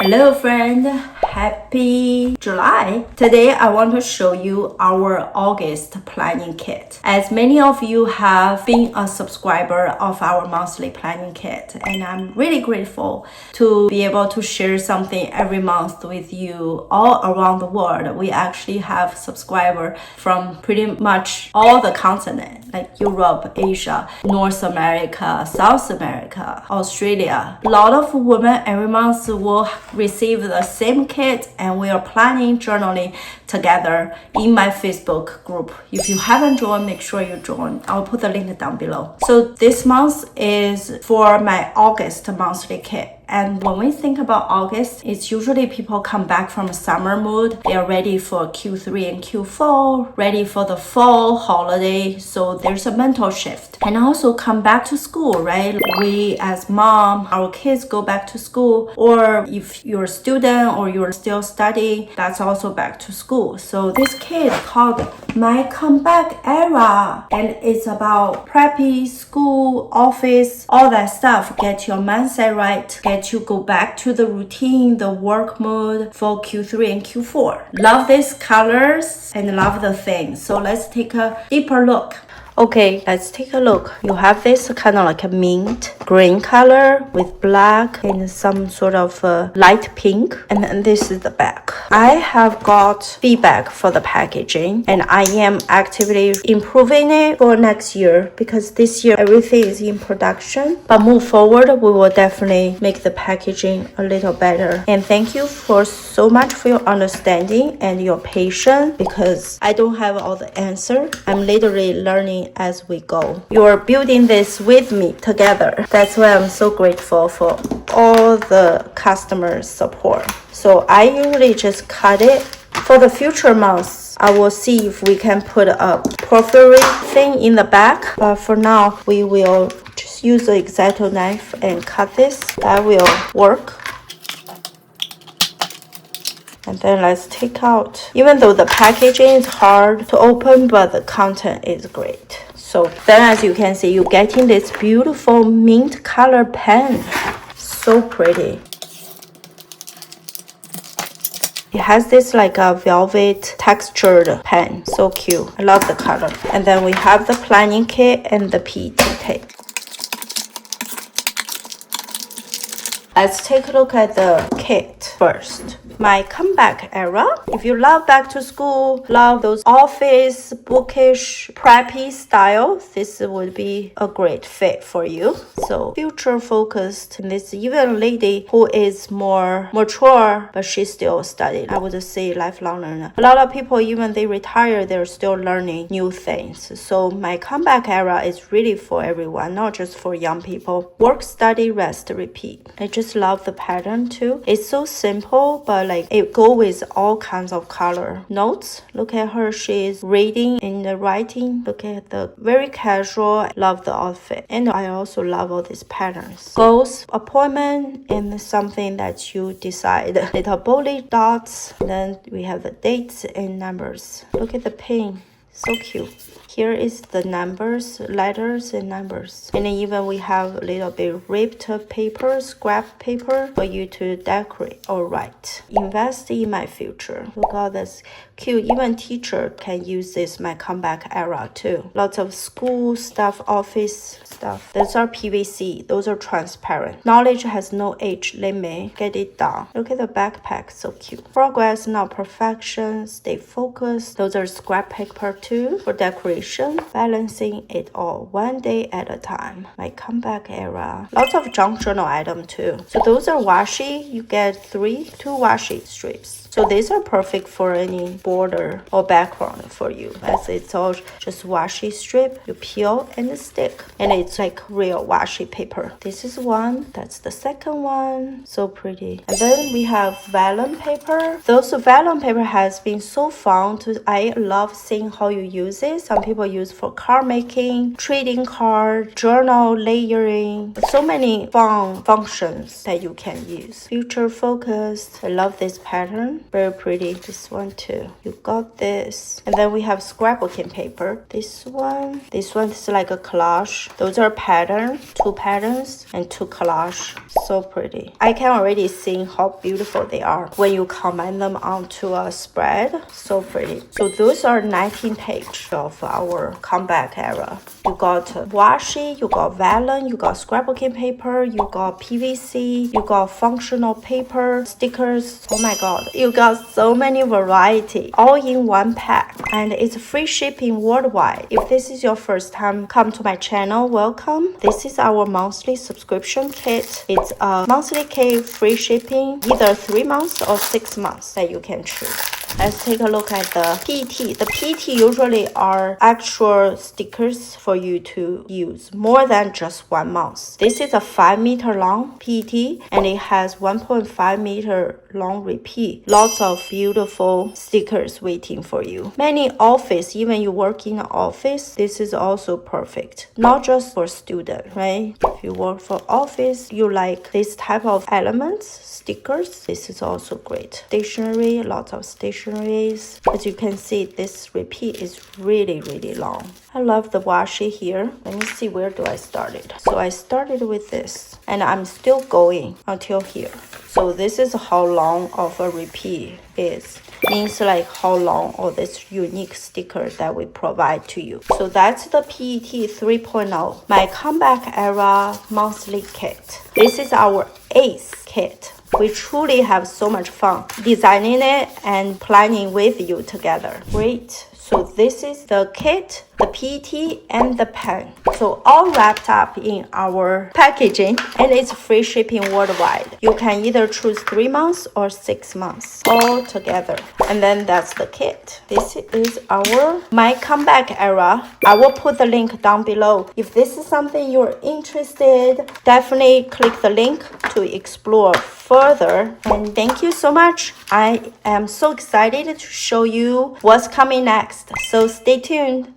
Hello friend, happy July. Today I want to show you our August planning kit. As many of you have been a subscriber of our monthly planning kit, and I'm really grateful to be able to share something every month with you all around the world. We actually have subscribers from pretty much all the continent, like Europe, Asia, North America, South America, Australia. A lot of women every month will receive the same kit, and we are planning journaling together in my Facebook group. If you haven't joined, make sure you join. I'll put the link down below. So this month is for my August monthly kit. And when we think about August, it's usually people come back from a summer mood. They are ready for Q3 and Q4, ready for the fall holiday. So there's a mental shift. And also come back to school, right? We as mom, our kids go back to school. Or if you're a student or you're still studying, that's also back to school. So this kit called My Comeback Era. And it's about preppy, school, office, all that stuff. Get your mindset right. Get you go back to the routine, the work mode for Q3 and Q4. Love these colors and love the thing. So let's take a deeper look. Okay, let's take a look. You have this kind of like a mint green color with black and some sort of light pink. And then this is the back. I have got feedback for the packaging, and I am actively improving it for next year because this year everything is in production. But move forward, we will definitely make the packaging a little better. And thank you for so much for your understanding and your patience, because I don't have all the answer. I'm literally learning as we go. You're building this with me together. That's why I'm so grateful for all the customer support. So I usually just cut it. For the future months, I will see if we can put a perforating thing in the back. But for now, we will just use the X-Acto knife and cut this. That will work. And then let's take out, even though the packaging is hard to open, but the content is great. So then as you can see, you're getting this beautiful mint color pen. So pretty. It has this like a velvet textured pen. So cute. I love the color. And then we have the planning kit and the PET tape. Let's take a look at the kit first. My comeback era. If you love back to school, love those office, bookish, preppy style, this would be a great fit for you. So future focused. And this even lady who is more mature, but she's still studying. I would say lifelong learner. A lot of people, even they retire, they're still learning new things. So my comeback era is really for everyone, not just for young people. Work, study, rest, repeat. I just love the pattern too. It's so simple, but like it go with all kinds of color. Notes, look at her, she is reading and writing. Look at the very casual. Love the outfit, and I also love all these patterns. Goals, appointment, and something that you decide. Little bullet dots. Then we have the dates and numbers. Look at the pin, so cute. Here is the numbers, letters and numbers. And then even we have a little bit ripped paper, scrap paper for you to decorate or write. Invest in my future. Look at this cute. Even teacher can use this My Comeback Era too. Lots of school stuff, office stuff. Those are PVC. Those are transparent. Knowledge has no age limit. Get it done. Look at the backpack. So cute. Progress, not perfection. Stay focused. Those are scrap paper too for decoration. Balancing it all one day at a time. My comeback era. Lots of junk journal item too. So those are washi. You get two washi strips. So these are perfect for any border or background for you, as it's all just washi strip. You peel and stick, and it's like real washi paper. This is one. That's the second one. So pretty. And then we have vellum paper. Those vellum paper has been so fun to. I love seeing how you use it. Some people use for card making, trading card, journal layering. So many fun functions that you can use. Future focused. I love this pattern. Very pretty. This one too. You got this. And then we have scrapbooking paper. This one is like a collage. Those are patterns, 2 patterns and 2 collage. So pretty. I can already see how beautiful they are when you combine them onto a spread. So pretty. So those are 19 pages of our comeback era. You got washi, you got vellum, you got scrapbooking paper, you got PVC, you got functional paper, stickers. Oh my god, you got so many variety all in one pack, and it's free shipping worldwide. If this is your first time come to my channel, welcome. This is our monthly subscription kit. It's a monthly kit, free shipping, either 3 months or 6 months that you can choose. Let's take a look at the PET. The PET usually are actual stickers for you to use more than just 1 month. This is a 5-meter long PET and it has 1.5-meter long repeat. Lots of beautiful stickers waiting for you. Many office, even you work in an office, this is also perfect. Not just for student, right? If you work for office, you like this type of elements, stickers, this is also great. Stationery, lots of stationeries. As you can see, this repeat is really long. I love the washi here. Let me see, where do I started? So I started with this and I'm still going until here. So this is how long of a repeat is. Means like how long all this unique sticker that we provide to you. So that's the PET 3.0, my comeback era monthly kit. This is our 8th kit. We truly have so much fun designing it and planning with you together. Great. So this is the kit, the PET, and the pen. So all wrapped up in our packaging, and it's free shipping worldwide. You can either choose 3 months or 6 months all together. And then that's the kit. This is my comeback era. I will put the link down below. If this is something you're interested, definitely click the link to explore further. And thank you so much. I am so excited to show you what's coming next. So stay tuned.